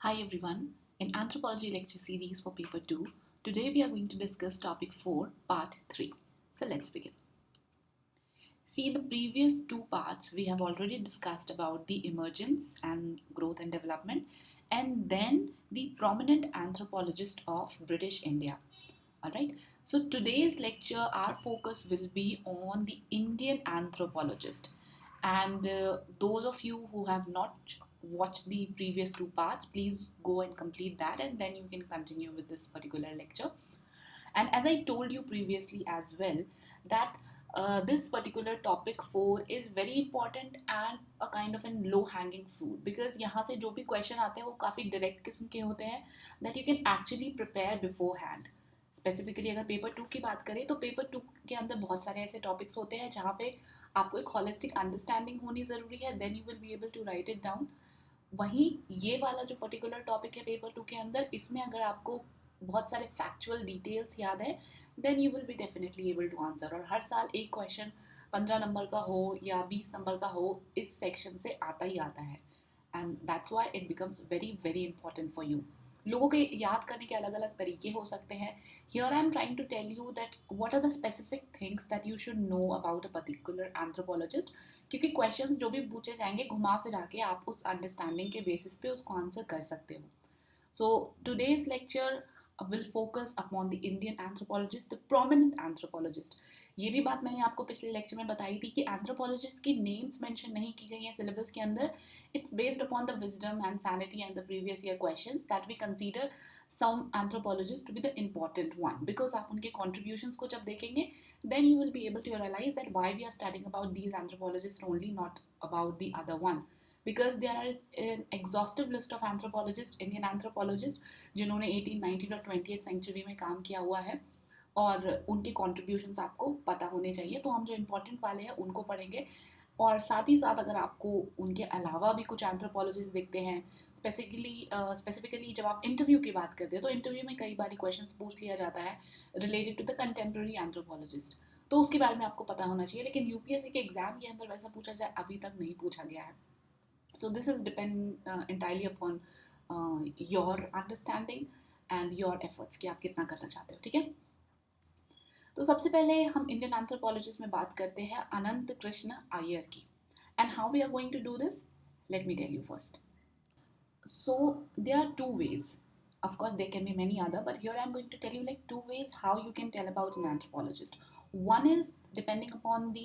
Hi everyone. In Anthropology lecture series for paper 2, today we are going to discuss topic 4, part 3. So let's begin. See, in the previous two parts, we have already discussed about the emergence and growth and development, and then the prominent anthropologist of British India. Alright, so today's lecture, our focus will be on the Indian anthropologist. And those of you who have not watched the previous two parts, please go and complete that, and then you can continue with this particular lecture. And as I told you previously as well, that this particular topic 4 is very important and a kind of an low hanging fruit, because यहाँ से जो भी question आते हैं वो काफ़ी direct किस्म के होते हैं, that you can actually prepare beforehand. Specifically अगर पेपर 2 की बात करें तो पेपर 2 के अंदर बहुत सारे ऐसे टॉपिक्स होते हैं जहाँ पे आपको एक होलिस्टिक अंडरस्टैंडिंग होनी ज़रूरी है, then you will be able to write it down. वहीं ये वाला जो पर्टिकुलर टॉपिक है पेपर 2 के अंदर, इसमें अगर आपको बहुत सारे फैक्चुअल डिटेल्स याद है, then you will be definitely able to answer. और हर साल एक क्वेश्चन 15 नंबर का हो या 20 नंबर का हो, इस सेक्शन से आता ही आता है. And that's why it becomes very very important for you. लोगों के याद करने के अलग अलग तरीके हो सकते हैं. Here I am trying to tell you that what are the specific things that you should know about a particular anthropologist, क्योंकि क्वेश्चंस जो भी पूछे जाएंगे घुमा फिरा के आप उस अंडरस्टैंडिंग के बेसिस पे उसको आंसर कर सकते हो. So today's lecture will focus upon the Indian anthropologist, the prominent anthropologist. ये भी बात मैंने आपको पिछले लेक्चर में बताई थी कि एंथ्रोपोलॉजिस्ट की नेम्स मेंशन नहीं की गई हैं सिलेबस के अंदर. It's based upon the wisdom and sanity and the previous year questions that we consider some anthropologists to be the important one, because आप उनके contributions को जब देखेंगे then you will be able to realize that why we are studying about these anthropologists only, not about the other one. Because there are an exhaustive list of anthropologists, Indian anthropologists, जिन्होंने 18, 19 और 20th century में काम किया हुआ है, और उनके contributions आपको पता होने चाहिए. तो हम जो इम्पोर्टेंट वाले हैं उनको पढ़ेंगे, और साथ ही साथ अगर आपको उनके अलावा भी कुछ एंथ्रोपोलॉजिस्ट देखते हैं, स्पेसिफिकली जब आप इंटरव्यू की बात करते हैं तो इंटरव्यू में कई बार क्वेश्चंस पूछ लिया जाता है related to the contemporary anthropologist, तो उसके बारे में आपको पता होना चाहिए. लेकिन यूपीएससी के एग्जाम के अंदर वैसा पूछा जाए अभी तक नहीं पूछा गया है. सो this is depend entirely upon your understanding and your efforts कि आप कितना करना चाहते हो. ठीक है, तो सबसे पहले हम इंडियन एंथ्रोपोलॉजिस्ट में बात करते हैं अनंत कृष्ण अय्यर की. And how we are going to do this, let me tell you first. So there are two ways. Of course, there can be many other, but here I'm going to tell you like two ways how you can tell about an anthropologist. One is depending upon the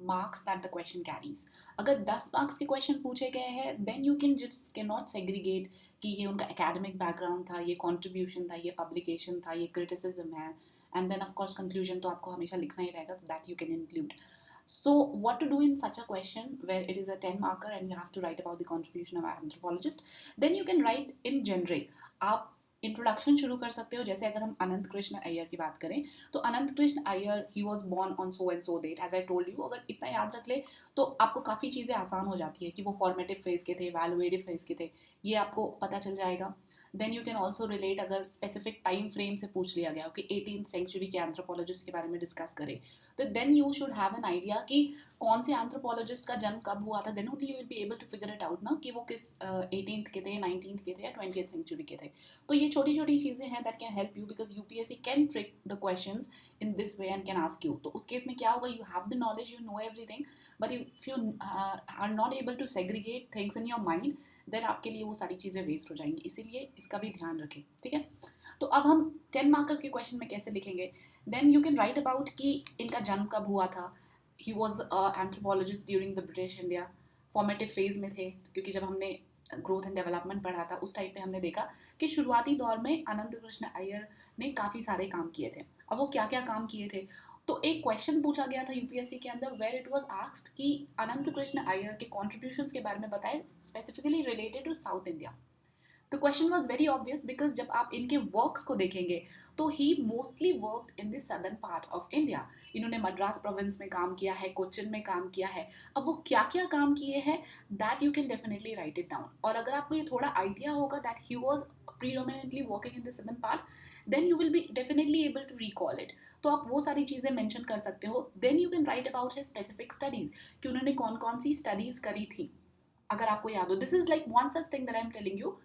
marks that the question carries. अगर 10 marks के question पूछे गए हैं, then you can just cannot segregate कि ये उनका academic background था, ये contribution था, ये publication था, ये criticism है, and then of course conclusion तो आपको हमेशा लिखना ही रहेगा, that you can include. So what to do in such a question where it is a 10 marker and you have to write about the contribution of an anthropologist? Then you can write in generic. आप introduction शुरू कर सकते हो. जैसे अगर हम अनंत कृष्ण अय्यर की बात करें तो Anant Krishna Iyer he was born on so and so date, as I told you. अगर इतना याद रख ले तो आपको काफ़ी चीज़ें आसान हो जाती है कि वो फॉर्मेटिव फेज के थे, वैल्यूएटिव फेज के थे, ये आपको पता चल जाएगा. Then you can also relate, अगर स्पेसिफिक टाइम फ्रेम से पूछ लिया गया कि 18th सेंचुरी के एंथ्रोपोलॉजिस्ट के बारे में डिस्कस करें, तो then you should have an idea कि कौन से एंथ्रोपोलॉजिस्ट का जन्म कब हुआ था. Then only you will be able to figure it out ना कि वो किस 18th के थे, 19th के थे या 20th सेंचुरी के थे. तो ये छोटी छोटी चीज़ें हैं that can help you, because UPSC can trick the questions in this way and can ask you. तो उस केस में क्या होगा, you have the knowledge, you know everything, but if you are not able to segregate things in your mind, then आपके लिए वो सारी चीज़ें वेस्ट हो जाएंगी. इसीलिए इसका भी ध्यान रखें. ठीक है, तो अब हम 10 मार्कर के क्वेश्चन में कैसे लिखेंगे. Then you can write about कि इनका जन्म कब हुआ था. He was anthropologist during the British India, formative phase में थे, क्योंकि जब हमने ग्रोथ एंड डेवलपमेंट पढ़ा था उस टाइम पे हमने देखा कि शुरुआती दौर में अनंत कृष्ण अय्यर ने काफ़ी सारे काम किए थे. अब वो क्या क्या काम किए थे, तो एक क्वेश्चन पूछा गया था यूपीएससी के अंदर वेयर इट वाज आस्क्ड कि अनंत कृष्ण अय्यर के कॉन्ट्रीब्यूशंस के बारे में बताएं, specifically related to south India. The question was very obvious, because जब आप इनके वर्क्स को देखेंगे तो he mostly work in the southern part of India. इन्होंने मद्रास प्रोविंस में काम किया है, कोचिन में काम किया है. अब वो क्या क्या काम किए हैं, that you can definitely write it down. और अगर आपको ये थोड़ा आइडिया होगा that he was predominantly working in the southern part, then you will be definitely able to recall it. तो आप वो सारी चीज़ें मेंशन कर सकते हो. Then you can write about his specific studies, कि उन्होंने कौन कौन सी स्टडीज़ करी थी, अगर आपको याद हो. This is like one such thing that I am telling you.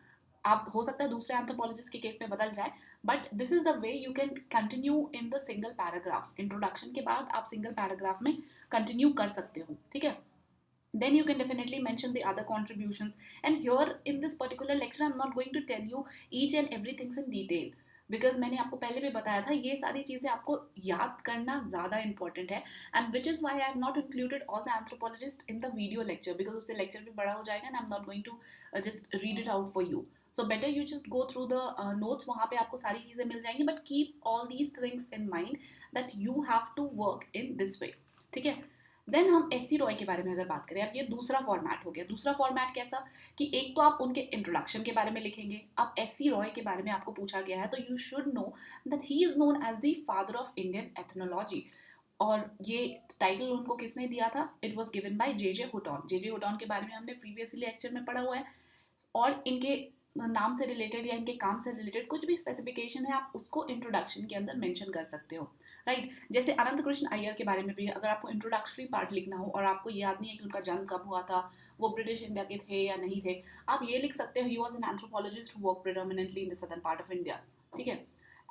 आप हो सकता है दूसरे एंथ्रोपोलॉजिस्ट के केस में बदल जाए, but this is the way you can continue in the single paragraph. Introduction के बाद आप सिंगल पैराग्राफ में कंटिन्यू कर सकते हो, ठीक है. Then you can definitely mention the other contributions. And here in this particular lecture I'm not going to tell you each and everything in detail, because मैंने आपको पहले भी बताया था ये सारी चीज़ें आपको याद करना ज़्यादा इंपॉर्टेंट है. And which is why I have not included all the anthropologist in the video lecture, because उससे लेक्चर भी बड़ा हो जाएगा and I am not going to just read it out for you. So better you just go through the notes, वहाँ पे आपको सारी चीज़ें मिल जाएंगी. But keep all these things in mind that you have to work in this way, ठीक है. Then हम एस.सी. रॉय के बारे में अगर बात करें, अब ये दूसरा फॉर्मेट हो गया. दूसरा फॉर्मेट कैसा कि एक तो आप उनके इंट्रोडक्शन के बारे में लिखेंगे. अब एस.सी. रॉय के बारे में आपको पूछा गया है तो you should know that he is known as the father of Indian ethnology. और ये टाइटल उनको किसने दिया था? It was given by J Hutton. J Hutton के बारे में हमने प्रीवियसली लेक्चर में पढ़ा हुआ है. और इनके नाम से रिलेटेड या इनके काम से रिलेटेड कुछ भी स्पेसिफिकेशन है आप उसको इंट्रोडक्शन के अंदर मेंशन कर सकते हो, राइट. जैसे अनंत कृष्ण अय्यर के बारे में भी अगर आपको इंट्रोडक्टरी पार्ट लिखना हो और आपको याद नहीं है कि उनका जन्म कब हुआ था, वो ब्रिटिश इंडिया के थे या नहीं थे, आप ये लिख सकते हो he was an anthropologist who work predominantly in the southern part of India, ठीक है.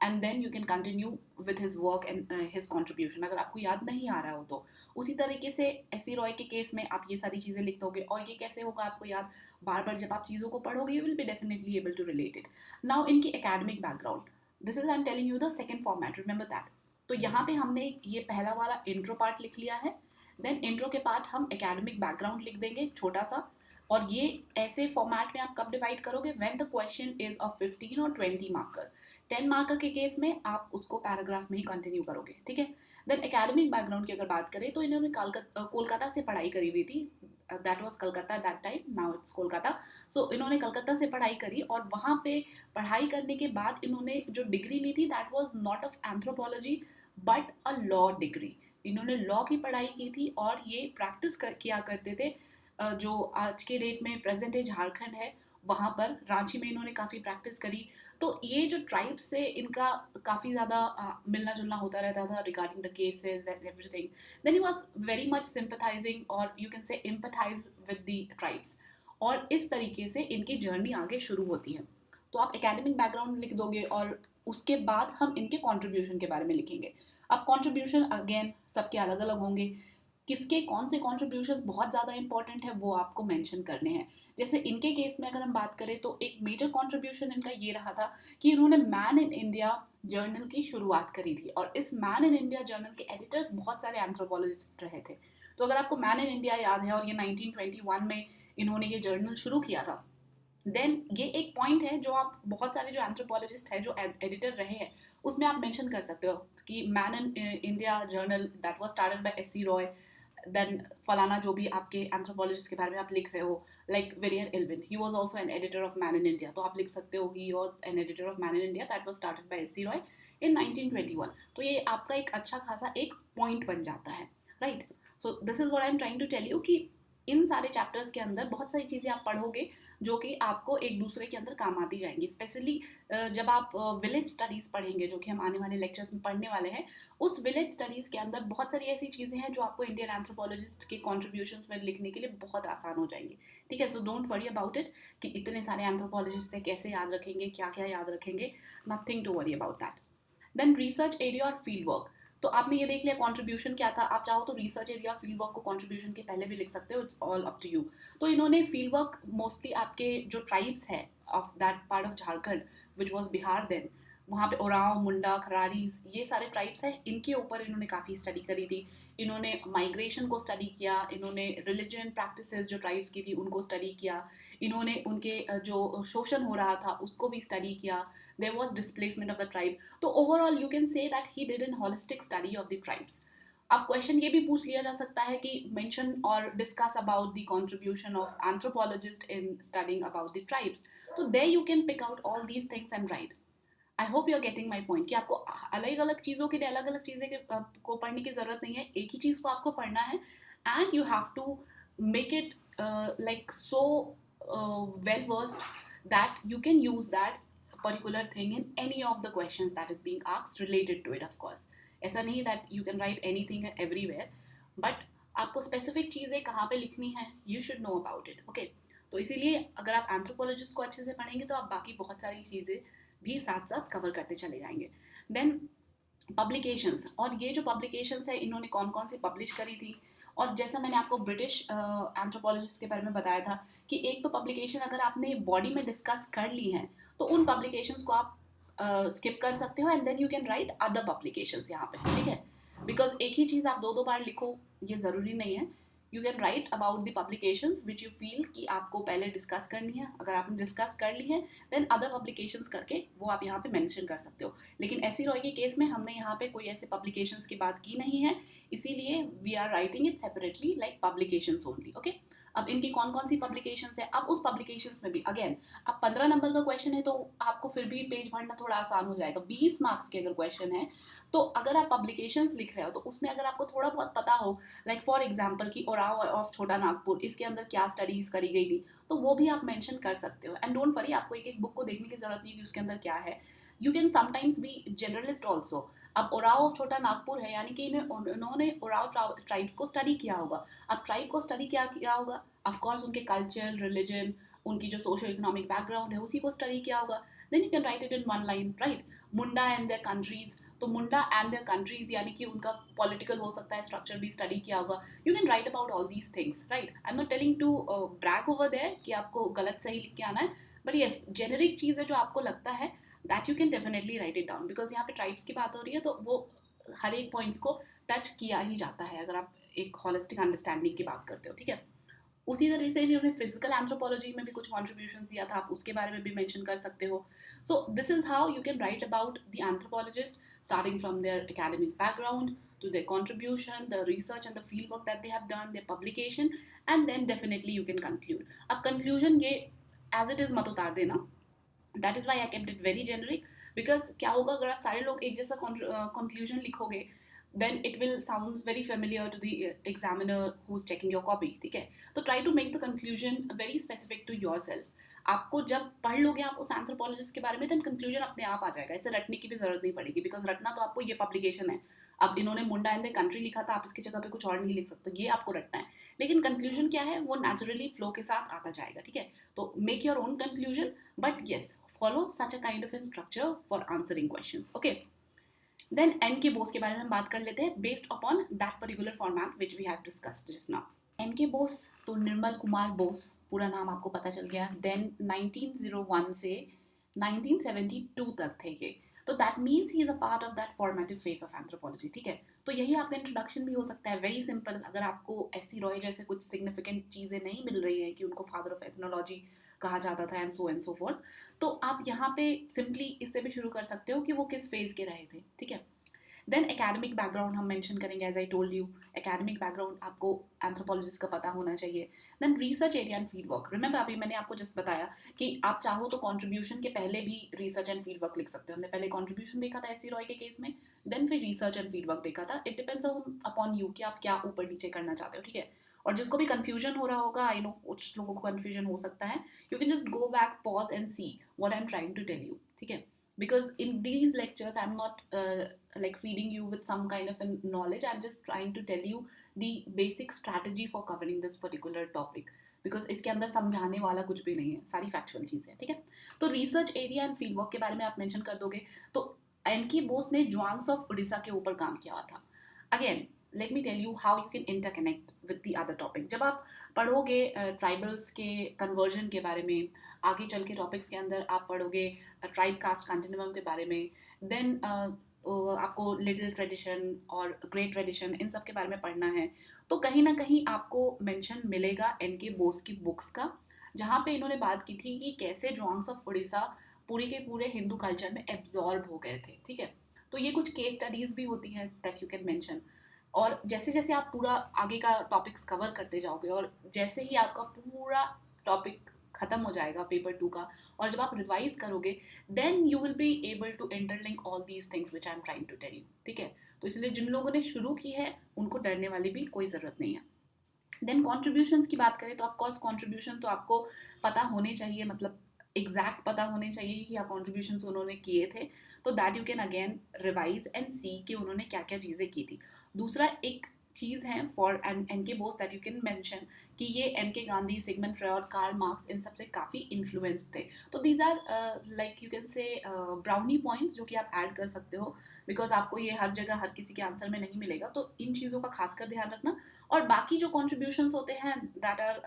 And then you can continue with his work and his contribution अगर आपको याद नहीं आ रहा हो तो. उसी तरीके से एस.सी. रॉय के केस में आप ये सारी चीज़ें लिख दोगे और ये कैसे होगा आपको याद? बार बार जब आप चीज़ों को पढ़ोगे you will be definitely able to relate it. Now इनकी academic background, this is I am telling you the second format, remember that. तो यहाँ पे हमने ये पहला वाला इंट्रो पार्ट लिख लिया है. देन इंट्रो के बाद हम एकेडमिक बैकग्राउंड लिख देंगे छोटा सा. और ये ऐसे फॉर्मेट में आप कब डिवाइड करोगे? When the question is of 15 और 20 मार्कर. 10 मार्कर के केस में आप उसको पैराग्राफ में ही कंटिन्यू करोगे, ठीक है. देन एकेडमिक बैकग्राउंड की अगर बात करें तो इन्होंने कोलकाता से पढ़ाई करी हुई थी. That was Calcutta that time, now it's Kolkata. So इन्होंने कलकत्ता से पढ़ाई करी और वहाँ पे पढ़ाई करने के बाद इन्होंने जो डिग्री ली थी that was not of anthropology but a law degree. इन्होंने लॉ की पढ़ाई की थी और ये प्रैक्टिस किया करते थे जो आज के डेट में प्रेजेंट है झारखंड है वहाँ पर रांची में इन्होंने काफ़ी प्रैक्टिस करी. तो ये जो ट्राइब्स से इनका काफ़ी ज़्यादा मिलना जुलना होता रहता था regarding the cases and everything. Then he was very much sympathising और you can say empathise with the tribes. और इस तरीके से इनकी जर्नी आगे शुरू होती है. तो आप एकेडमिक बैकग्राउंड लिख दोगे और उसके बाद हम इनके कॉन्ट्रीब्यूशन के बारे में लिखेंगे. अब कॉन्ट्रीब्यूशन अगेन सबके अलग अलग होंगे. किसके कौन से कॉन्ट्रीब्यूशन बहुत ज़्यादा इंपॉर्टेंट है वो आपको मेंशन करने हैं. जैसे इनके केस में अगर हम बात करें तो एक मेजर कॉन्ट्रीब्यूशन इनका ये रहा था कि इन्होंने मैन इन इंडिया जर्नल की शुरुआत करी थी. और इस मैन इन इंडिया जर्नल के एडिटर्स बहुत सारे एंथ्रोपोलॉजिस्ट रहे थे. तो अगर आपको मैन इन इंडिया याद है और ये 1921 में इन्होंने ये जर्नल शुरू किया था, देन ये एक पॉइंट है जो आप बहुत सारे जो एंथ्रोपोलॉजिस्ट हैं जो एडिटर रहे हैं उसमें आप मेंशन कर सकते हो कि Man in India journal that was started by S C. Roy. Then फलाना जो भी आपके एंथ्रोपोलॉजिस्ट के बारे में आप लिख रहे हो like Verrier Elwin, he was also an editor of Man in India. तो आप लिख सकते हो he was an editor of Man in India that was started by S C. Roy in 1921. तो ये आपका एक अच्छा खासा एक पॉइंट बन जाता है, right. So this is what I am trying to tell you कि इन सारे चैप्टर्स के अंदर बहुत सारी चीज़ें आप पढ़ोगे जो कि आपको एक दूसरे के अंदर काम आती जाएंगी. स्पेशली जब आप विलेज स्टडीज़ पढ़ेंगे जो कि हम आने वाले लेक्चर्स में पढ़ने वाले हैं, उस विलेज स्टडीज़ के अंदर बहुत सारी ऐसी चीज़ें हैं जो आपको इंडियन एंथ्रोपोलॉजिस्ट के कॉन्ट्रीब्यूशंस में लिखने के लिए बहुत आसान हो जाएंगी, ठीक है. So don't worry about it कि इतने सारे एंथ्रोपोलॉजिस्ट हैं कैसे याद रखेंगे, क्या क्या याद रखेंगे. Nothing to worry about that. Then research area और फील्ड वर्क. तो आपने ये देख लिया कंट्रीब्यूशन क्या था. आप चाहो तो रिसर्च एरिया फील्ड वर्क को कंट्रीब्यूशन के पहले भी लिख सकते हो, it's all up to you. तो इन्होंने फील्ड वर्क मोस्टली आपके जो ट्राइब्स है of that part of Jharkhand which was Bihar then, वहाँ पे ओराव मुंडा खरारीज ये सारे ट्राइब्स हैं, इनके ऊपर इन्होंने काफ़ी स्टडी करी थी. इन्होंने माइग्रेशन को स्टडी किया, इन्होंने रिलीजन प्रैक्टिसेस जो ट्राइब्स की थी उनको स्टडी किया, इन्होंने उनके जो शोषण हो रहा था उसको भी स्टडी किया. there was displacement of the tribe. तो overall you can say that he did an holistic study of the tribes. अब क्वेश्चन ये भी पूछ लिया जा सकता है कि मेंशन और discuss about the contribution of anthropologist in studying about the tribes. तो there you can pick out all these things and write. I hope you are getting my point कि आपको अलग अलग चीज़ों के लिए अलग अलग चीज़ें को पढ़ने की ज़रूरत नहीं है, एक ही चीज़ को आपको पढ़ना है and you have to make it like so well versed that you can use that particular thing in any of the questions that is being asked related to it. Of course ऐसा नहीं that you can write anything everywhere, but आपको specific चीज़ें कहाँ पे लिखनी है you should know about it. Okay, तो इसीलिए अगर आप एंथ्रोपोलॉजिस्ट को अच्छे से पढ़ेंगे तो आप बाकी बहुत सारी चीज़ें भी साथ साथ कवर करते चले जाएंगे. देन पब्लिकेशंस, और ये जो पब्लिकेशंस है इन्होंने कौन कौन सी पब्लिश करी थी. और जैसा मैंने आपको ब्रिटिश एंथ्रोपोलॉजिस्ट के बारे में बताया था कि एक तो पब्लिकेशन अगर आपने बॉडी में डिस्कस कर ली है तो उन पब्लिकेशंस को आप स्किप कर सकते हो and then you can write other publications यहाँ पे, ठीक है. बिकॉज एक ही चीज़ आप दो दो बार लिखो ये ज़रूरी नहीं है. You can write about the publications which you feel कि आपको पहले डिस्कस करनी है. अगर आपने डिस्कस कर ली है देन अदर पब्लिकेशंस करके वो आप यहाँ पे मेंशन कर सकते हो. लेकिन एसी रॉय के केस में हमने यहाँ पे कोई ऐसे पब्लिकेशंस की बात की नहीं है, इसीलिए we are writing it separately like publications only. Okay. अब इनकी कौन कौन सी पब्लिकेशंस है, अब उस पब्लिकेशंस में भी अगेन अब 15 नंबर का क्वेश्चन है तो आपको फिर भी पेज भरना थोड़ा आसान हो जाएगा. 20 मार्क्स के अगर क्वेश्चन है तो अगर आप पब्लिकेशंस लिख रहे हो तो उसमें अगर आपको थोड़ा बहुत पता हो, लाइक फॉर एग्जांपल कि ओराव ऑफ छोटा नागपुर इसके अंदर क्या स्टडीज करी गई थी, तो वो भी आप मेंशन कर सकते हो. एंड डोंट वरी, आपको एक एक बुक को देखने की जरूरत नहीं है कि उसके अंदर क्या है. You can sometimes be generalist also. अब ओराव ऑफ छोटा नागपुर है यानी कि उन्होंने ओराव ट्राइब्स को स्टडी किया होगा. अब ट्राइब को स्टडी क्या किया होगा, ऑफकोर्स उनके कल्चर, रिलीजन, उनकी जो सोशल इकोनॉमिक बैकग्राउंड है उसी को स्टडी किया होगा. Then you can write it in one line, right. Munda and their countries, तो मुंडा एंड देयर कंट्रीज यानी कि उनका पॉलिटिकल हो सकता है स्ट्रक्चर भी स्टडी किया होगा. You can write about all these things, right. I am not telling to brag over there कि आपको गलत सही लिख के आना है, बट येस जेनेरिक चीज़ है जो आपको लगता है that you can definitely write it down. Because यहाँ पे ट्राइब्स की बात हो रही है तो वो हर एक पॉइंट्स को टच किया ही जाता है अगर आप एक हॉलिस्टिक अंडरस्टैंडिंग की बात करते हो, ठीक है. उसी तरह से इन्होंने फिजिकल एंथ्रोपोलॉजी में भी कुछ कॉन्ट्रीब्यूशन दिया था, आप उसके बारे में भी मेंशन कर सकते हो. So this is how you can write about the anthropologist starting from their academic background to their contribution, the research and the field work that they have done, their publication, and then definitely you can conclude. अब conclusion ये as it is मत उतार देना. That is why I kept it very generic, because क्या होगा अगर आप सारे लोग एक जैसा conclusion लिखोगे then it will sounds very familiar to the examiner who's checking your copy, ठीक है. तो try to make the conclusion very specific to yourself. आपको जब पढ़ लोगे आप उस एंथ्रोपोलॉजिस्ट के बारे में, देन कंक्लूजन अपने आप आ जाएगा. इसे रटने की भी जरूरत नहीं पड़ेगी, बिकॉज रटना तो आपको ये पब्लिकेशन है. अब इन्होंने मुंडा एंड द कंट्री लिखा था, आप इसकी जगह पे कुछ और नहीं लिख सकते, ये आपको रटना है. लेकिन कंक्लूजन क्या है वो नेचुरली फ्लो के साथ आता जाएगा, ठीक है. तो make your own conclusion, but yes follow such a kind of in structure for answering questions. Okay. Then N K Bose के बारे में हम बात कर लेते हैं based upon that particular format which we have discussed just now. N K Bose तो निर्मल कुमार बोस, पूरा नाम आपको पता चल गया. देन 1901 से 1972 तक थे ये, तो that means he is a part of that formative phase of anthropology, ठीक है. तो यही आपका इंट्रोडक्शन भी हो सकता है, वेरी सिंपल. अगर आपको एस सी रॉय जैसे कुछ सिग्निफिकेंट चीज़ें नहीं मिल रही हैं कि उनको फादर ऑफ एथनोलॉजी कहा जाता था एंड सो फोर्थ, तो आप यहाँ पे सिंपली इससे भी शुरू कर सकते हो कि वो किस फेज के रहे थे, ठीक है. देन एकेडमिक बैकग्राउंड हम मेंशन करेंगे, as I told you academic background आपको एंथ्रोपोलॉजिस्ट का पता होना चाहिए. Then research area and field work. Remember अभी मैंने आपको जस्ट बताया कि आप चाहो तो कॉन्ट्रीब्यूशन के पहले भी रिसर्च एंड फील्ड वर्क लिख सकते हो. हमने पहले कॉन्ट्रीब्यूशन देखा था एस सी रॉय के केस में, देन फिर रिसर्च एंड फील्ड वर्क देखा था. इट डिपेंड्स अपॉन यू कि आप क्या ऊपर नीचे करना चाहते हो, ठीक है. और जिसको भी कंफ्यूजन हो रहा होगा, आई नो कुछ लोगों को कंफ्यूजन हो सकता है, you can just go back, pause and see what I am trying to tell you, ठीक है. Because in these lectures I'm not like feeding you with some kind of a knowledge, I'm just trying to tell you the basic strategy for covering this particular topic, because इसके अंदर समझाने वाला कुछ भी नहीं है, सारी फैक्चुअल चीज़ है, ठीक है. तो research area and field work के बारे में आप मेंशन कर दोगे. तो एन की बोस ने ज्वांग्स ऑफ उड़ीसा के ऊपर काम किया हुआ था. Again let me tell you how you can interconnect with the other topic. जब आप पढ़ोगे ट्राइबल्स के कन्वर्जन के बारे में, आगे चल के टॉपिक्स के अंदर आप पढ़ोगे ट्राइब कास्ट कंटिन्यूम के बारे में, देन आपको लिटिल ट्रेडिशन और ग्रेट ट्रेडिशन इन सब के बारे में पढ़ना है, तो कहीं ना कहीं आपको मेंशन मिलेगा एन के बोस की बुक्स का, जहाँ पे इन्होंने बात की थी कि कैसे ज्वांग्स ऑफ उड़ीसा पूरे के पूरे हिंदू कल्चर में एब्जॉर्ब हो गए थे, ठीक है. तो ये कुछ केस स्टडीज़ भी होती हैं दैट यू कैन मेंशन. और जैसे जैसे आप पूरा आगे का टॉपिक्स कवर करते जाओगे और जैसे ही आपका पूरा टॉपिक खत्म हो जाएगा पेपर 2 का, और जब आप रिवाइज करोगे then you will be able to interlink all these things which I am trying to tell you, ठीक है. तो इसलिए जिन लोगों ने शुरू की है उनको डरने वाली भी कोई ज़रूरत नहीं है. देन कॉन्ट्रीब्यूशंस की बात करें तो ऑफकोर्स कॉन्ट्रीब्यूशन तो आपको पता होने चाहिए, मतलब एग्जैक्ट पता होने चाहिए कि क्या कॉन्ट्रीब्यूशंस उन्होंने किए थे, तो that you can again revise and see कि उन्होंने क्या क्या चीज़ें की थी. दूसरा, एक चीज़ हैं for N K Bose that you can mention कि ये M K Gandhi, Sigmund Freud, Karl Marx, इन सबसे काफ़ी इन्फ्लुएंस्ड थे. तो these are like you can say brownie points जो कि आप ऐड कर सकते हो, बिकॉज आपको ये हर जगह हर किसी के आंसर में नहीं मिलेगा. तो इन चीज़ों का खासकर ध्यान रखना. और बाकी जो कॉन्ट्रीब्यूशंस होते हैं that are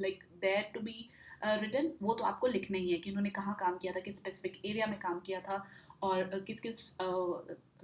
like there to be written, वो तो आपको लिखना ही है कि उन्होंने कहाँ काम किया था, किस स्पेसिफिक एरिया में काम किया था, और किस किस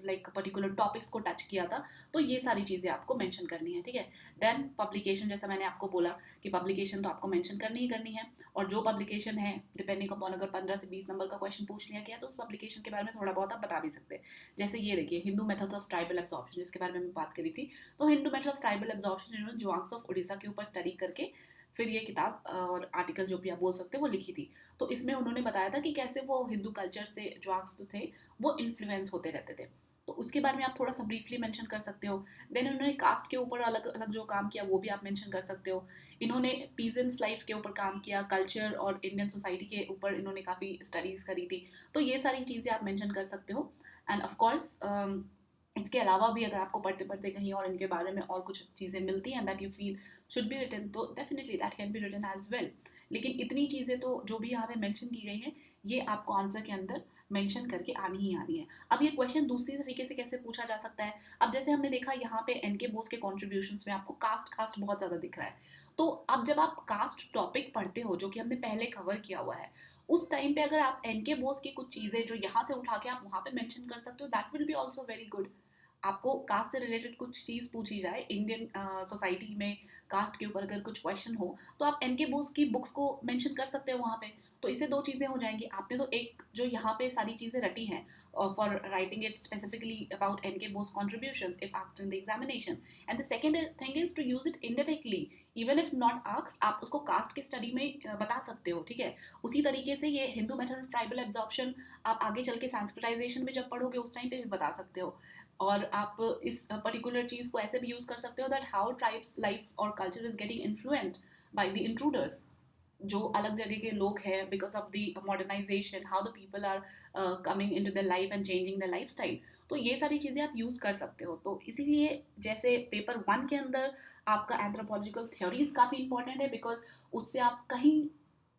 लाइक पर्टिकुलर टॉपिक्स को टच किया था. तो ये सारी चीज़ें आपको मेंशन करनी है, ठीक है. देन पब्लिकेशन, जैसा मैंने आपको बोला कि पब्लिकेशन तो आपको मेंशन करनी ही करनी है. और जो पब्लिकेशन है डिपेंडिंग अपॉन, अगर 15 से 20 नंबर का क्वेश्चन पूछ लिया गया तो उस पब्लिकेशन के बारे में थोड़ा बहुत आप बता भी सकते हैं. जैसे ये देखिए, Hindu methods of tribal absorption, जिसके बारे में मैं बात करी थी. तो Hindu method of tribal absorption इन्होंने ज्वांग्स ऑफ उड़ीसा के ऊपर स्टडी करके फिर ये किताब और आर्टिकल जो भी आप बोल सकते हैं वो लिखी थी. तो इसमें उन्होंने बताया था कि कैसे वो हिंदू कल्चर से ज्वांग्स जो थे वो इन्फ्लुएंस होते रहते थे. तो उसके बारे में आप थोड़ा सा ब्रीफली मेंशन कर सकते हो. देन उन्होंने कास्ट के ऊपर अलग अलग जो काम किया वो भी आप मेंशन कर सकते हो. इन्होंने पीजेंट्स लाइफ्स के ऊपर काम किया, कल्चर और इंडियन सोसाइटी के ऊपर इन्होंने काफ़ी स्टडीज़ करी थी. तो ये सारी चीज़ें आप मेंशन कर सकते हो. एंड ऑफ कोर्स इसके अलावा भी अगर आपको पढ़ते पढ़ते कहीं और इनके बारे में और कुछ चीज़ें मिलती हैं that you feel should be written, तो definitely that can be written as well. लेकिन इतनी चीज़ें तो जो भी यहाँ पे मेंशन की गई हैं ये आपको आंसर के अंदर मेंशन करके आनी ही आनी है. अब ये क्वेश्चन दूसरी तरीके से कैसे पूछा जा सकता है. अब जैसे हमने देखा यहाँ पे एन के बोस के कॉन्ट्रीब्यूशंस में आपको कास्ट कास्ट बहुत ज़्यादा दिख रहा है. तो अब जब आप कास्ट टॉपिक पढ़ते हो जो कि हमने पहले कवर किया हुआ है, उस टाइम पे अगर आप एन के बोस की कुछ चीज़ें जो यहाँ से उठा के आप वहाँ पे मेंशन कर सकते हो, that will be also very good. आपको कास्ट से रिलेटेड कुछ चीज़ पूछी जाए इंडियन सोसाइटी में, कास्ट के ऊपर अगर कुछ क्वेश्चन हो, तो आप एन के बोस की बुक्स को मेंशन कर सकते हो वहाँ पे. तो इससे दो चीज़ें हो जाएंगी. आपने तो एक जो यहाँ पे सारी चीज़ें रटी हैं for writing it specifically about N K Bose contribution if asked in the examination. And the second thing is to use it indirectly, even if not asked, आप उसको कास्ट के स्टडी में बता सकते हो, ठीक है. उसी तरीके से ये Hindu method of tribal absorption आप आगे चल के संस्कृताइजेशन में जब पढ़ोगे उस टाइम पे भी बता सकते हो. और आप इस पर्टिकुलर चीज़ को ऐसे भी यूज़ कर सकते हो दैट हाउ ट्राइब्स लाइफ और culture is getting influenced by the intruders, जो अलग जगह के लोग हैं, because of the modernization, how the people are coming into the life and changing the life style. तो ये सारी चीज़ें आप यूज़ कर सकते हो. तो इसीलिए जैसे पेपर 1 के अंदर आपका एंथ्रोपोलॉजिकल थ्योरीज काफ़ी इंपॉर्टेंट है, बिकॉज उससे आप कहीं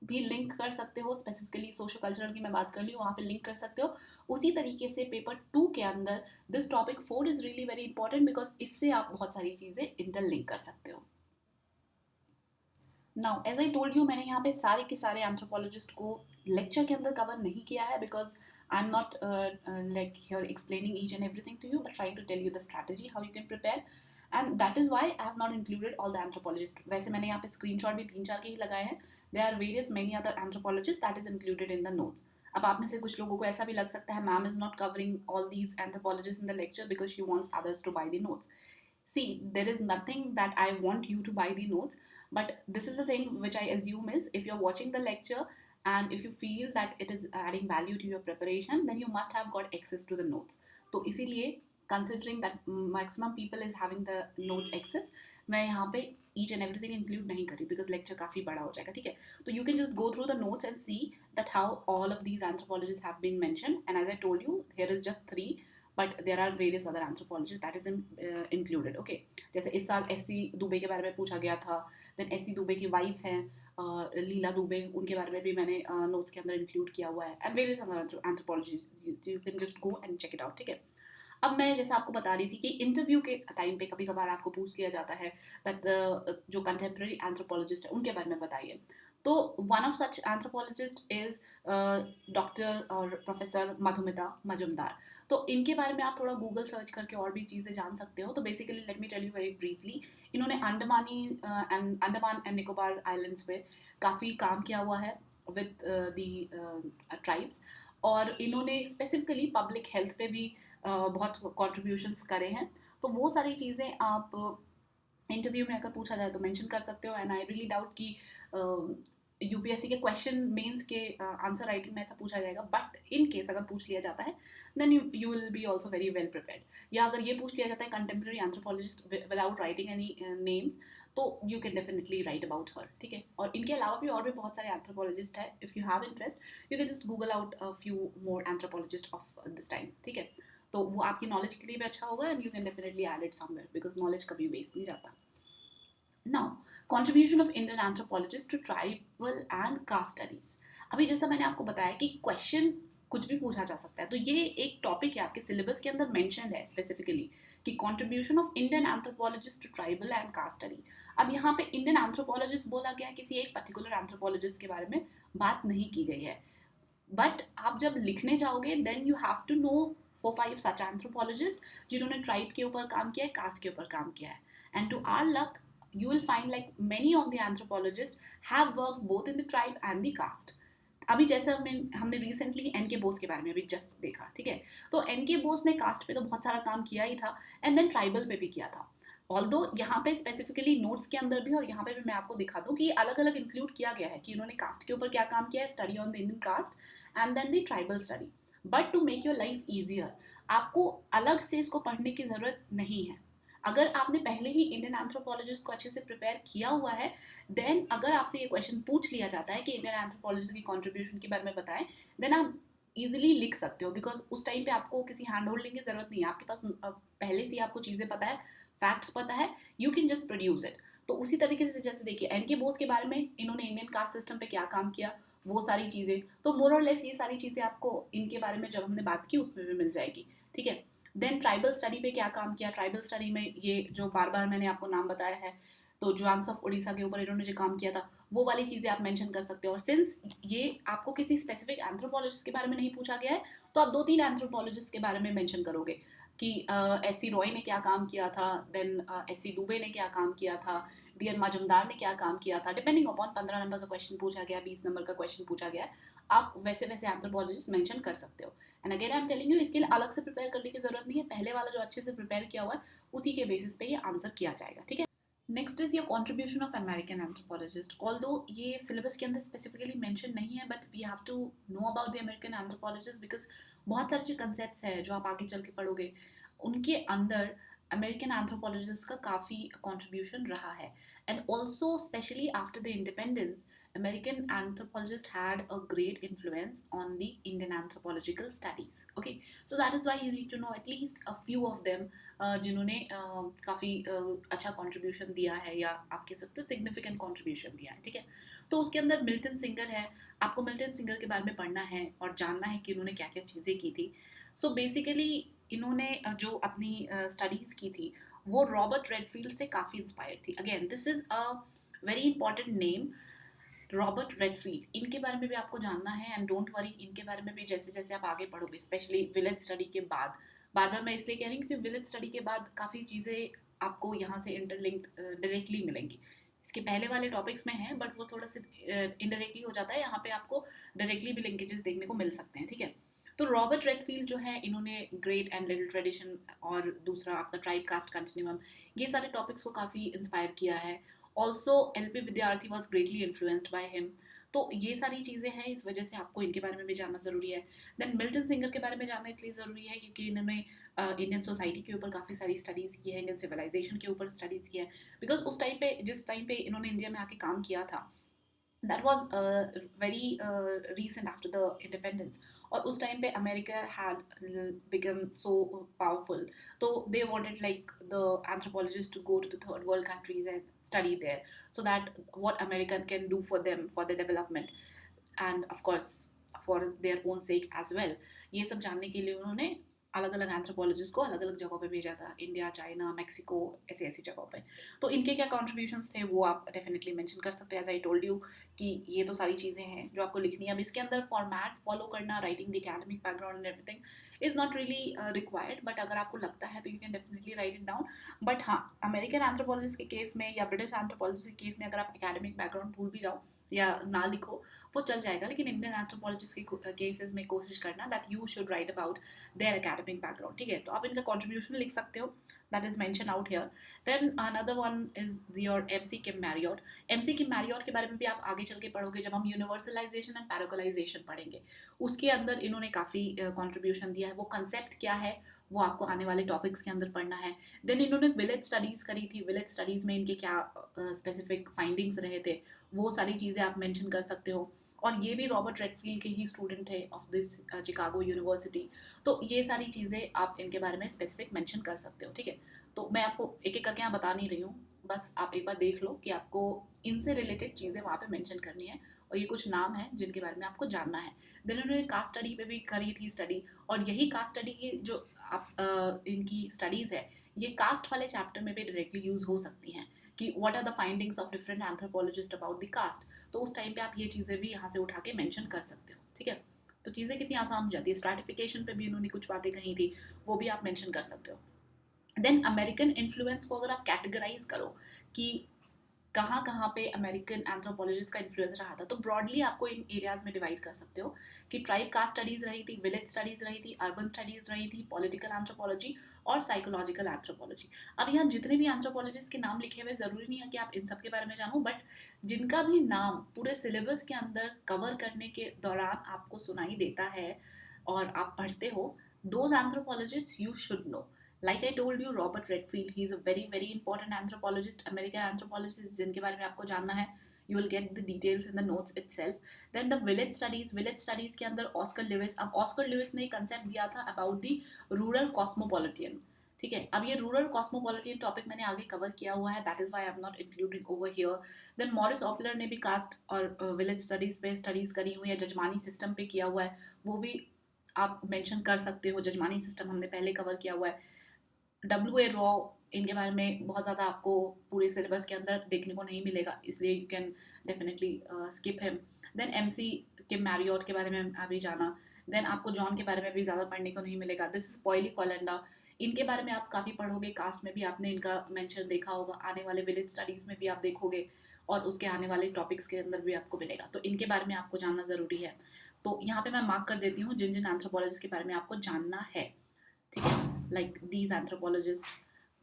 भी लिंक कर सकते हो. स्पेसिफिकली सोशो कल्चरल की मैं बात कर ली हूँ, वहाँ पे लिंक कर सकते हो. उसी तरीके से पेपर 2 के अंदर this topic 4 is really very important, because इससे आप बहुत सारी चीज़ें इंटरलिंक कर सकते हो. Now as I told you, मैंने यहाँ पे सारे के सारे एंथ्रोपोलॉजिस्ट को लेक्चर के अंदर कवर नहीं किया है, because I am not like here explaining each and everything to you, but trying to tell you the strategy how you can prepare. And that is why I have not included all the anthropologist. वैसे मैंने यहाँ पे screenshot भी 3-4 के ही लगाए हैं. There are various many other anthropologist that is included in the notes. अब आप में से कुछ लोगों को ऐसा भी लग सकता है ma'am is not covering all these anthropologist in the lecture because she wants others to buy the notes. See, there is nothing that I want you to buy the notes, but this is the thing which I assume is if you're watching the lecture and if you feel that it is adding value to your preparation, then you must have got access to the notes. तो इसीलिए considering that maximum people is having the notes access, मैं यहाँ पे each and everything include नहीं करी because lecture काफ़ी बड़ा हो जाएगा, ठीक है. तो you can just go through the notes and see that how all of these anthropologists have been mentioned, and as I told you here is just 3, but there are various other anthropologist that is included. Okay, जैसे इस साल SC. Dubey के बारे में पूछा गया था. Then SC. Dubey की वाइफ हैं लीला दुबे, उनके बारे में भी मैंने नोट्स के अंदर इंक्लूड किया हुआ है. And various other anthropologist, you can just go and check it out, ठीक है. अब मैं जैसे आपको बता रही थी कि इंटरव्यू के टाइम पे कभी कभार आपको पूछ लिया जाता है दैट जो कंटेम्प्रेरी एंथ्रोपोलॉजिस्ट है उनके बारे में बताइए. तो one of such anthropologist is doctor और प्रोफेसर मधुमिता मजुमदार. तो इनके बारे में आप थोड़ा गूगल सर्च करके और भी चीज़ें जान सकते हो. तो basically let me tell you very briefly, इन्होंने अंडमान एंड निकोबार आइलैंड्स पे काफ़ी काम किया हुआ है विद दी ट्राइब्स, और इन्होंने स्पेसिफिकली पब्लिक हेल्थ पे भी बहुत कॉन्ट्रीब्यूशंस करे हैं. तो वो सारी चीज़ें आप इंटरव्यू में अगर पूछा जाए तो मेंशन कर सकते हो. एंड आई रियली डाउट कि यूपीएससी के क्वेश्चन मेंस के आंसर राइटिंग में ऐसा पूछा जाएगा, बट इन केस अगर पूछ लिया जाता है then you will be also very well prepared. या अगर ये पूछ लिया जाता है contemporary anthropologist without writing any names, तो you can definitely write about her, ठीक है. और इनके अलावा भी और भी बहुत सारे एंथ्रोपोलॉजिस्ट है. If you have interest you can just Google out a few more anthropologist of this time, ठीक है. तो वो आपकी नॉलेज के लिए भी अच्छा होगा and you can definitely add it somewhere because knowledge कभी वेस्ट नहीं जाता. Now, contribution of Indian anthropologists to tribal and caste studies. अभी जैसा मैंने आपको बताया कि क्वेश्चन कुछ भी पूछा जा सकता है, तो ये एक टॉपिक है आपके सिलेबस के अंदर मेंशन है स्पेसिफिकली कि contribution of Indian anthropologist to tribal and caste study. अब यहाँ पे इंडियन एंथ्रोपोलॉजिस्ट बोला गया, किसी एक पर्टिकुलर एंथ्रोपोलॉजिस्ट के बारे में बात नहीं की गई है. बट आप जब लिखने जाओगे then you have to know 4-5 such anthropologist जिन्होंने ट्राइब के ऊपर काम किया है, कास्ट के ऊपर काम किया है. And to our luck you will find like many of the anthropologists have worked both in the tribe and the caste. अभी जैसे हमने रिसेंटली एन के बोस के बारे में अभी जस्ट देखा, ठीक है. तो एन के बोस ने कास्ट पे तो बहुत सारा काम किया ही था एंड देन ट्राइबल पे भी किया था. ऑल्दो यहाँ पे स्पेसिफिकली नोट्स के अंदर भी और यहाँ पे भी मैं आपको दिखा दूँ कि अलग अलग इंक्लूड किया गया है कि उन्होंने कास्ट के ऊपर क्या काम किया है, study on the Indian caste and then the tribal study. But to make your life easier आपको अलग से इसको पढ़ने की ज़रूरत नहीं है. अगर आपने पहले ही इंडियन एंथ्रोपोलॉजिस्ट को अच्छे से प्रिपेयर किया हुआ है देन अगर आपसे ये क्वेश्चन पूछ लिया जाता है कि इंडियन एंथ्रोपोलॉजिस्ट की कंट्रीब्यूशन के बारे में बताएं, देन आप इजीली लिख सकते हो बिकॉज उस टाइम पे आपको किसी हैंड होल्डिंग की जरूरत नहीं है. आपके पास पहले से ही आपको चीज़ें पता है, फैक्ट्स पता है, you can just produce it. तो उसी तरीके से जैसे देखिए एन के बोस के बारे में इन्होंने इंडियन कास्ट सिस्टम पे क्या काम किया, वो सारी चीज़ें, तो मोर और लेस ये सारी चीज़ें आपको इनके बारे में जब हमने बात की उसमें भी मिल जाएगी, ठीक है. देन ट्राइबल स्टडी पे क्या काम किया, ट्राइबल स्टडी में ये जो बार बार मैंने आपको नाम बताया है, तो जुआंग्स ऑफ उड़ीसा के ऊपर इन्होंने जो काम किया था वो वाली चीज़ें आप मेंशन कर सकते हो. और सिंस ये आपको किसी स्पेसिफिक एंथ्रोपोलॉजिस्ट के बारे में नहीं पूछा गया है तो आप 2-3 एंथ्रोपोलॉजिस्ट के बारे में मेंशन करोगे कि एस सी रॉय ने क्या काम किया था, देन एस सी दुबे ने क्या काम किया था, डी एन मजुमदार ने क्या काम किया था. डिपेंडिंग अपॉन 15 नंबर का क्वेश्चन पूछा गया, 20 नंबर का क्वेश्चन पूछा गया, आप वैसे वैसे एंथ्रोपोलॉजिस्ट मेंशन कर सकते हो. And again I am telling you इसके लिए अलग से प्रिपेयर करने की जरूरत नहीं है, पहले वाला जो अच्छे से प्रिपेयर किया हुआ है उसी के बेसिस पे ये आंसर किया जाएगा, ठीक है. Next is your contribution of American anthropologist. Although ये सिलेबस के अंदर स्पेसिफिकली मेंशन नहीं है but we have to know about the American anthropologist because बहुत सारे जो कंसेप्ट्स है जो आप आगे चल के पढ़ोगे उनके अंदर अमेरिकन एंथ्रोपोलॉजिस्ट का काफ़ी कंट्रीब्यूशन रहा है. And also specially after the independence American anthropologists had a great influence on the Indian anthropological studies. Okay, so that is why you need to know at least a few of them जिन्होंने काफ़ी अच्छा contribution दिया है या आप कह सकते हो significant contribution दिया है, ठीक है. तो उसके अंदर मिल्टन सिंगर है, आपको मिल्टन सिंगर के बारे में पढ़ना है और जानना है कि उन्होंने क्या क्या चीज़ें की थी. सो बेसिकली इन्होंने जो अपनी स्टडीज़ की थी वो रॉबर्ट रेडफील्ड से काफ़ी इंस्पायर्ड थी. Again this is a very important name, Robert Redfield. इनके बारे में भी आपको जानना है एंड डोंट वरी, इनके बारे में भी जैसे जैसे आप आगे पढ़ोगे स्पेशली विलेज स्टडी के बाद, बार बार मैं इसलिए कह रही हूँ क्योंकि विलेज स्टडी के बाद काफ़ी चीज़ें आपको यहाँ से इंटरलिंक्ड डायरेक्टली मिलेंगी. इसके पहले वाले टॉपिक्स में है बट वो थोड़ा सा इनडायरेक्टली हो जाता है, यहाँ पे आपको डायरेक्टली भी लिंकेजेस देखने को मिल सकते हैं, ठीक है. तो रॉबर्ट रेडफील्ड जो है इन्होंने ग्रेट एंड लिटिल ट्रेडिशन और दूसरा आपका ट्राइब कास्ट कंटिन्यूम, ये सारे टॉपिक्स को काफ़ी इंस्पायर किया है. ऑल्सो एल पी विद्यार्थी was greatly influenced by him. तो ये सारी चीज़ें हैं, इस वजह से आपको इनके बारे में भी जानना ज़रूरी है. देन मिल्टन सिंगर के बारे में जानना इसलिए ज़रूरी है क्योंकि इन्होंने इंडियन सोसाइटी के ऊपर काफ़ी सारी स्टडीज़ की है, इंडियन सिविलाइजेशन के ऊपर स्टडीज़ की है. बिकॉज उस टाइम पे जिस टाइम पे इन्होंने इंडिया में आके काम किया था that was very recent after the independence. और उस टाइम पे America had become so powerful, so they wanted like the anthropologists to go to the third world countries and study there so that what America can do for them for their development and of course for their own sake as well. ये सब जानने के लिए उन्होंने अलग अलग anthropologist को अलग अलग जगहों पे भेजा था, इंडिया, चाइना, मैक्सिको, ऐसी ऐसी जगहों पे. तो इनके क्या कॉन्ट्रीब्यूशंस थे वो आप डेफिनेटली मेंशन कर सकते हैं. एज आई टोल्ड यू कि ये तो सारी चीज़ें हैं जो आपको लिखनी है. अब इसके अंदर फॉर्मेट फॉलो करना, writing the academic background and everything is not really required, but अगर आपको लगता है तो you can definitely write it down. But हाँ, अमेरिकन एंथ्रोपोलॉजिस्ट के केस में या ब्रिटिश एंथ्रोपोलॉजिस्ट के केस में अगर आप एकेडमिक बैकग्राउंड भूल भी जाओ या ना लिखो वो चल जाएगा, लेकिन इंडियन एंथ्रोपोलॉजिस्ट के केसेस में कोशिश करना that you should write about their academic background, ठीक है. तो आप इनका कंट्रीब्यूशन लिख सकते हो, that is mentioned out here. Then another one is your MC Kim Marriott. MC Kim Marriott के बारे में भी आप आगे चल के पढ़ोगे जब हम यूनिवर्सलाइजेशन एंड पैराकोलाइजेशन पढ़ेंगे. उसके अंदर इन्होंने काफ़ी कंट्रीब्यूशन दिया है. वो कंसेप्ट क्या है वो आपको आने वाले टॉपिक्स के अंदर पढ़ना है. देन इन्होंने विलेज स्टडीज़ करी थी, विलेज स्टडीज़ में इनके क्या स्पेसिफिक फाइंडिंग्स रहे थे वो सारी चीज़ें आप मेंशन कर सकते हो. और ये भी रॉबर्ट रेडफील्ड के ही स्टूडेंट थे ऑफ दिस चिकागो यूनिवर्सिटी। तो ये सारी चीज़ें आप इनके बारे में स्पेसिफिक मेंशन कर सकते हो, ठीक है। तो मैं आपको एक एक करके यहाँ बता नहीं रही हूँ, बस आप एक बार देख लो कि आपको इनसे रिलेटेड चीज़ें वहाँ पे मेंशन करनी है, और ये कुछ नाम है जिनके बारे में आपको जानना है। देन उन्होंने कास्ट स्टडी पे भी करी थी स्टडी, और यही कास्ट स्टडी की जो आप इनकी स्टडीज़ है ये कास्ट वाले चैप्टर में भी डायरेक्टली यूज़ हो सकती हैं कि what are the findings of different anthropologist about the caste. तो उस टाइम पे आप ये चीज़ें भी यहाँ से उठा के मेंशन कर सकते हो, ठीक है। तो चीज़ें कितनी आसान हो जाती है। स्ट्रैटिफिकेशन पे भी उन्होंने कुछ बातें कही थी, वो भी आप मेंशन कर सकते हो। देन अमेरिकन इन्फ्लुएंस को अगर आप कैटेगराइज करो कि कहाँ कहाँ पे अमेरिकन एंथ्रोपोलॉजिस्ट का इन्फ्लुएंस रहा था, तो ब्रॉडली आपको इन एरियाज में डिवाइड कर सकते हो कि ट्राइब कास्ट स्टडीज रही थी, विलेज स्टडीज रही थी, अर्बन स्टडीज रही थी, पॉलिटिकल एंथ्रोपोलॉजी और साइकोलॉजिकल एंथ्रोपोलॉजी। अब यहाँ जितने भी एंथ्रोपोलॉजिस्ट के नाम लिखे हुए ज़रूरी नहीं है कि आप इन सब के बारे में जानो, बट जिनका भी नाम पूरे सिलेबस के अंदर कवर करने के दौरान आपको सुनाई देता है और आप पढ़ते हो, those anthropologist you should no. Like I told you, Robert Redfield, he is a very very important anthropologist, American anthropologist, जिनके बारे में आपको जानना है। You will get the details in the notes itself. Then the village studies के अंदर Oscar Lewis. अब Oscar Lewis ने कंसेप्ट दिया था अबाउट द रूरल कॉस्मोपॉलिटियन, ठीक है। अब ये रूरल कॉस्मोपॉलिटियन टॉपिक मैंने आगे कवर किया हुआ है, that is why I am not including over here. Then Morris Opler ने भी कास्ट और विलेज स्टडीज पे स्टडीज करी हुई है, जजमानी सिस्टम पे किया हुआ है, वो भी आप मेंशन कर सकते हो। जजमानी सिस्टम हमने पहले कवर किया हुआ है। W.A. रॉ, इनके बारे में बहुत ज़्यादा आपको पूरे सिलेबस के अंदर देखने को नहीं मिलेगा, इसलिए you can definitely skip him. Then MC Kim Marriott के बारे में अभी जाना। देन आपको जॉन के बारे में भी ज़्यादा पढ़ने को नहीं मिलेगा। दिस इज पॉयली कोलंडा, इनके बारे में आप काफ़ी पढ़ोगे, कास्ट में भी आपने इनका मेंशन देखा होगा, आने वाले विलेज स्टडीज़ में भी आप देखोगे, और उसके आने वाले टॉपिक्स के अंदर भी आपको मिलेगा, तो इनके बारे में आपको जानना ज़रूरी है। तो यहाँ पे मैं मार्क कर देती हूँ जिन जिन एंथ्रोपोलॉजिस्ट के बारे में आपको जानना है, ठीक है। लाइक दीज एंथ्रोपोलॉजिस्ट,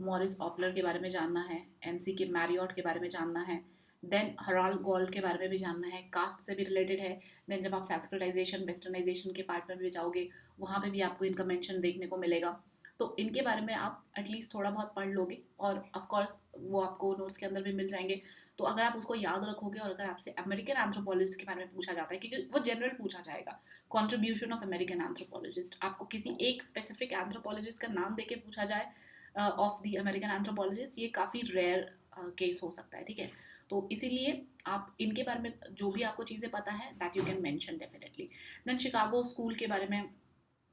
मॉरिस ऑपलर के बारे में जानना है, MC के मैरियट के बारे में जानना है, देन हराल्ड गॉल्ड के बारे में भी जानना है, कास्ट से भी रिलेटेड है। देन जब आप सैंस्क्रिटाइजेशन वेस्टर्नाइजेशन के पार्ट में भी जाओगे, वहाँ पे भी आपको इनका मेंशन देखने को मिलेगा। तो इनके बारे में आप एटलीस्ट थोड़ा बहुत पढ़ लोगे, और ऑफकोर्स वो आपको नोट्स के अंदर भी मिल जाएंगे। तो अगर आप उसको याद रखोगे, और अगर आपसे अमेरिकन एंथ्रोपोलॉजिस्ट के बारे में पूछा जाता है, क्योंकि वो जनरल पूछा जाएगा, कंट्रीब्यूशन ऑफ अमेरिकन एंथ्रोपोलॉजिस्ट, आपको किसी एक स्पेसिफिक एंथ्रोपोलॉजिस्ट का नाम देके पूछा जाए ऑफ द अमेरिकन एंथ्रोपोलॉजिस्ट, ये काफ़ी रेयर केस हो सकता है, ठीक है। तो इसीलिए आप इनके बारे में जो भी आपको चीज़ें पता है that you can mention definitely. Then Chicago school के बारे में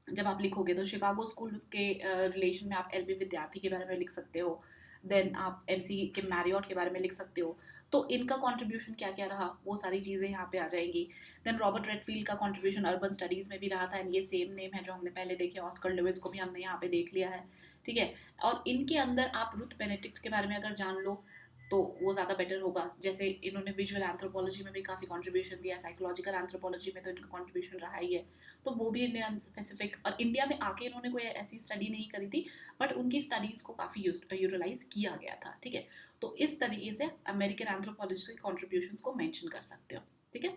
जब आप लिखोगे, तो शिकागो स्कूल के रिलेशन में आप LB विद्यार्थी के बारे में लिख सकते हो। देन आप MC के मैरियट के बारे में लिख सकते हो। तो इनका कंट्रीब्यूशन क्या क्या रहा, वो सारी चीज़ें यहाँ पे आ जाएंगी। देन रॉबर्ट रेडफील्ड का कंट्रीब्यूशन अर्बन स्टडीज़ में भी रहा था, एंड ये सेम नेम है जो हमने पहले देखे, ऑस्कर लिविस को भी हमने यहाँ पे देख लिया है, ठीक है। और इनके अंदर आप रुथ बेनेडिक्ट के बारे में अगर जान लो तो वो ज़्यादा बेटर होगा। जैसे इन्होंने विजुअल एंथ्रोपोलॉजी में भी काफ़ी कंट्रीब्यूशन दिया, साइकोलॉजिकल एंथ्रोपोलॉजी में तो इनका कंट्रीब्यूशन रहा ही है, तो वो भी इंडियन स्पेसिफिक। और इंडिया में आके इन्होंने कोई ऐसी स्टडी नहीं करी थी, बट उनकी स्टडीज़ को काफ़ी यूटिलाइज किया गया था, ठीक है। तो इस तरीके से अमेरिकन एंथ्रोपोलॉजी के कॉन्ट्रीब्यूशंस को मेंशन कर सकते हो, ठीक है।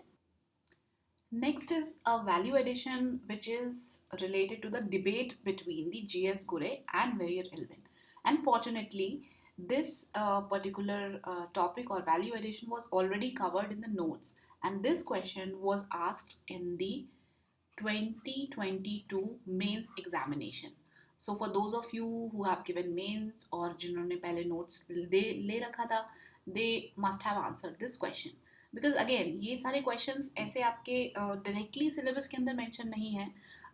Next is a value addition which is related to the debate between the G.S. Gure and Verrier Elvin. And fortunately, this particular topic or value addition was already covered in the notes, and this question was asked in the 2022 mains examination. So for those of you who have given mains और जिन्होंने पहले notes ले रखा था, they must have answered this question. Because again ये सारे questions ऐसे आपके डायरेक्टली सिलेबस के अंदर मेंशन नहीं है,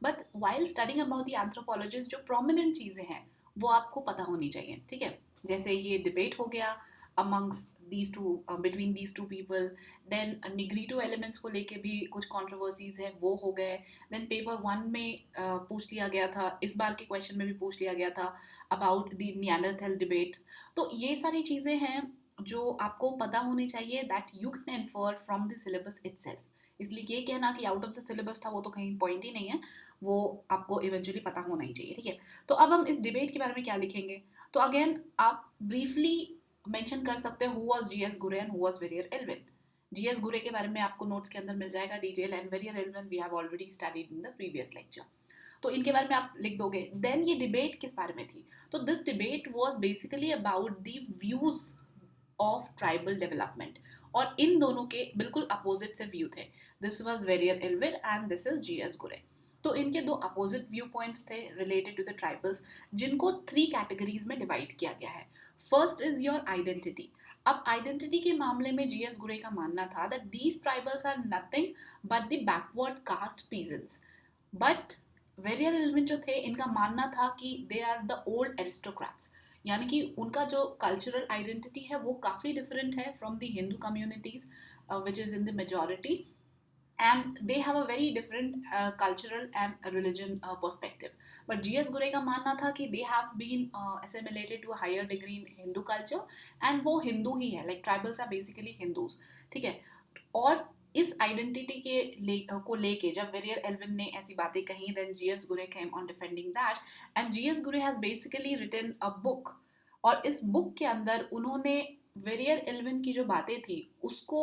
but while studying about the anthropologist जो प्रोमिनेंट चीज़ें हैं वो आपको पता होनी चाहिए, ठीक है। जैसे ये डिबेट हो गया amongst these two between these two people, then Negrito elements को लेके भी कुछ कंट्रोवर्सीज है, वो हो गए। देन पेपर 1 में पूछ लिया गया था, इस बार के क्वेश्चन में भी पूछ लिया गया था अबाउट द निएंडरथल डिबेट। तो ये सारी चीज़ें हैं जो आपको पता होनी चाहिए, that you can infer from the syllabus itself. इसलिए ये कहना कि आउट ऑफ द सिलेबस था वो तो कहीं पॉइंट ही नहीं है, वो आपको इवेंचुअली पता होना ही चाहिए, ठीक है। तो अब हम इस डिबेट के बारे में क्या लिखेंगे, तो अगेन आप ब्रीफली मेंशन कर सकते हो who was G.S. Gure and who was Verrier Elvin। G.S. Gure के बारे में आपको नोट्स के अंदर मिल जाएगा detail, and Verrier Elvin we have already studied in the previous lecture, तो इनके बारे में आप लिख दोगे। देन ये डिबेट किस बारे में थी, तो this debate was basically about the views of tribal development, और इन दोनों के बिल्कुल अपोजिट से व्यू थे. This was Verrier Elwin and this is G S Ghurye. तो इनके दो अपोजिट व्यू पॉइंट्स थे रिलेटेड टू द ट्राइबल्स, जिनको 3 कैटेगरीज में डिवाइड किया गया है. First is your identity. अब आइडेंटिटी के मामले में जीएस गुरे का मानना था that these tribals are nothing but the backward caste peasants. But Verrier Elwin जो थे, इनका मानना था कि they are the old aristocrats, यानी कि उनका जो कल्चरल आइडेंटिटी है वो काफ़ी डिफरेंट है from the Hindu communities which is in the majority, and they have a very different cultural and religion perspective. But GS Gure का मानना था कि they have been assimilated to a higher degree in Hindu culture and वो हिंदू ही है, like tribals are basically Hindus, ठीक है. और इस आइडेंटिटी को लेके जब वेरियर एल्विन ने ऐसी बातें कही, then GS Gure came on defending that, and GS Gure has basically written a book. और इस बुक के अंदर उन्होंने वेरियर एल्विन की जो बातें थी उसको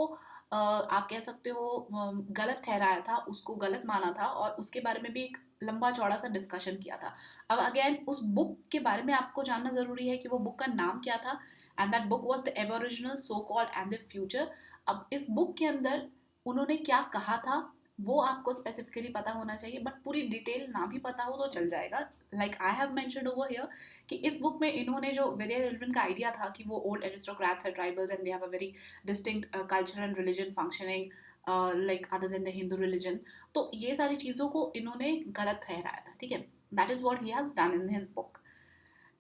आप कह सकते हो गलत ठहराया था, उसको गलत माना था, और उसके बारे में भी एक लंबा चौड़ा सा डिस्कशन किया था. अब अगेन उस बुक के बारे में आपको जानना ज़रूरी है कि वो बुक का नाम क्या था. And that book was the aboriginal so called and the future. अब इस बुक के अंदर उन्होंने क्या कहा था वो आपको स्पेसिफिकली पता होना चाहिए, बट पूरी डिटेल ना भी पता हो तो चल जाएगा. Like I have mentioned over here कि इस बुक में इन्होंने जो वेरियर एल्विन का आइडिया था कि वो ओल्ड एरिस्टोक्रेट्स है, tribals, and they have a very distinct culture and religion functioning like other than the Hindu religion, तो ये सारी चीज़ों को इन्होंने गलत ठहराया था, ठीक है. That is what he has done in his book.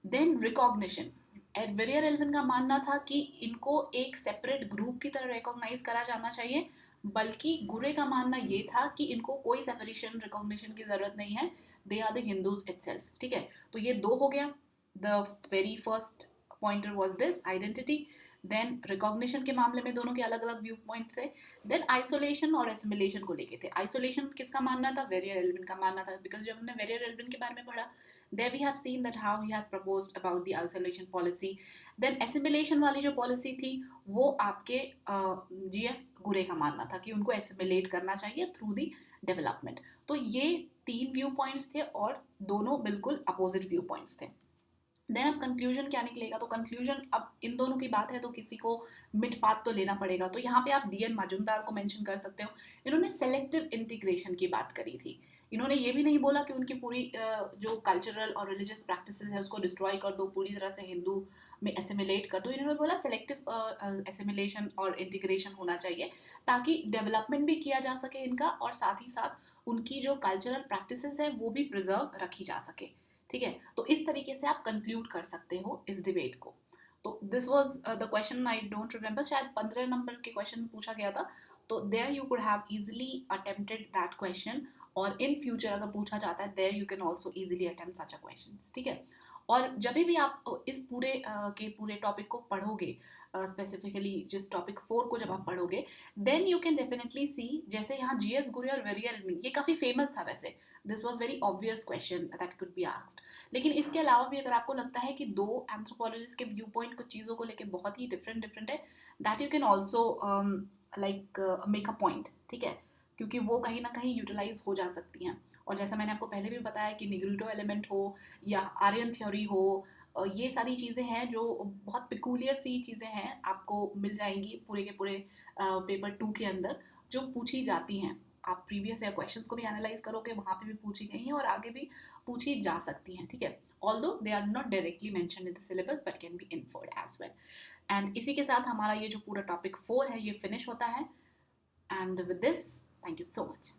Then recognition. Verrier Elwin का मानना था कि इनको एक सेपरेट ग्रुप की तरह रिकॉग्नाइज करा जाना चाहिए, बल्कि गुरे का मानना ये था कि इनको कोई सेपरेशन रिकॉग्निशन की ज़रूरत नहीं है, they are the Hindus itself, ठीक है. तो ये दो हो गया. The very first pointer was this identity. Then recognition के मामले में दोनों के अलग अलग व्यू पॉइंट थे. देन आइसोलेशन और एसिमिलेशन को लेके थे. आइसोलेशन किसका मानना था? वेरियर एल्विन का मानना था, बिकॉज जब हमने वेरियर एल्विन के बारे में पढ़ा, there we have seen that how he has proposed about the isolation policy. then assimilation वाली जो पॉलिसी थी वो आपके जीएस गुरे का मानना था कि उनको एसिमिलेट करना चाहिए थ्रू दी डेवलपमेंट. तो ये 3 व्यू पॉइंट्स थे और दोनों बिल्कुल अपोजिट व्यू पॉइंट्स थे. देन अब कंक्लूजन क्या निकलेगा? तो कंक्लूजन, अब इन दोनों की बात है तो किसी को मिड पाथ तो लेना पड़ेगा. तो यहाँ पे आप डीएन मजुमदार को मेंशन कर सकते हो. इन्होंने सेलेक्टिव इंटीग्रेशन की बात करी थी. इन्होंने ये भी नहीं बोला कि उनकी पूरी जो कल्चरल और रिलीजियस प्रैक्टिसेस है उसको डिस्ट्रॉय कर दो, पूरी तरह से हिंदू में एसिमिलेट कर दो. इन्होंने बोला सेलेक्टिव एसिमिलेशन और इंटीग्रेशन होना चाहिए ताकि डेवलपमेंट भी किया जा सके इनका, और साथ ही साथ उनकी जो कल्चरल प्रैक्टिसेस है वो भी प्रिजर्व रखी जा सके, ठीक है. तो इस तरीके से आप कंक्लूड कर सकते हो इस डिबेट को. तो this was the question. I don't remember, शायद 15 नंबर के क्वेश्चन पूछा गया था. तो there you could have easily attempted that question, और इन फ्यूचर अगर पूछा जाता है there you can also easily attempt such a question, ठीक है. और जब भी आप इस पूरे टॉपिक को पढ़ोगे, स्पेसिफिकली जिस टॉपिक 4 को जब आप पढ़ोगे, देन यू कैन डेफिनेटली सी, जैसे यहाँ जीएस गुरे और वेरियर एल्विन, ये काफ़ी फेमस था वैसे. This was very obvious question that could be asked. लेकिन इसके अलावा भी अगर आपको लगता है कि दो एंथ्रोपोलॉजिस्ट के व्यू पॉइंट कुछ चीज़ों को लेकर बहुत ही डिफरेंट है, that you can also like make a point, ठीक है, क्योंकि वो कहीं ना कहीं यूटिलाइज हो जा सकती हैं. और जैसा मैंने आपको पहले भी बताया कि निग्रिटो एलिमेंट हो या आर्यन थ्योरी हो, ये सारी चीज़ें हैं जो बहुत पिकूलियर सी चीज़ें हैं, आपको मिल जाएंगी पूरे के पूरे पेपर 2 के अंदर, जो पूछी जाती हैं. आप प्रीवियस ईयर क्वेश्चंस को भी एनालाइज करोगे, वहाँ पे भी पूछी गई हैं और आगे भी पूछी जा सकती हैं, ठीक है. Although they are not directly mentioned in the syllabus but can be inferred as well. And इसी के साथ हमारा ये जो पूरा टॉपिक 4 है ये फिनिश होता है. And with this, thank you so much.